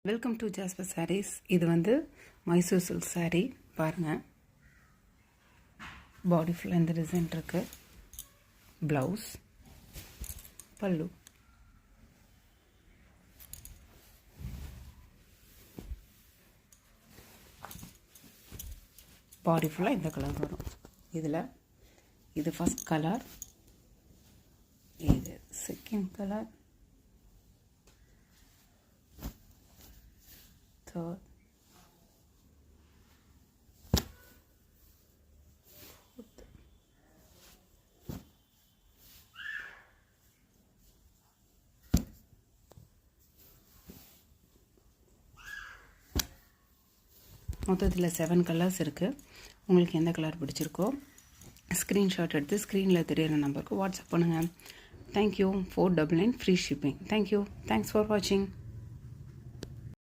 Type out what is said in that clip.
Welcome to jasper saris. இது வந்து Mysore silk sari. பாருங்கள், பாடி ஃபுல்லாக இந்த டிசைன் இருக்குது. ப்ளவுஸ், பல்லு. பாடி ஃபுல்லாக இந்த கலர் வரும். இது ஃபஸ்ட் கலர், இது செகண்ட் கலர், தேர்ட், ஃபோர்த், மொத்தத்தில் 7 கலர்ஸ் இருக்குது. உங்களுக்கு எந்த கலர் பிடிச்சிருக்கோ ஸ்க்ரீன்ஷாட் எடுத்து ஸ்க்ரீனில் தெரியிற நம்பருக்கு வாட்ஸ்அப் பண்ணுங்கள். Thank you. 499 free shipping. Thank you. Thanks for வாட்சிங்.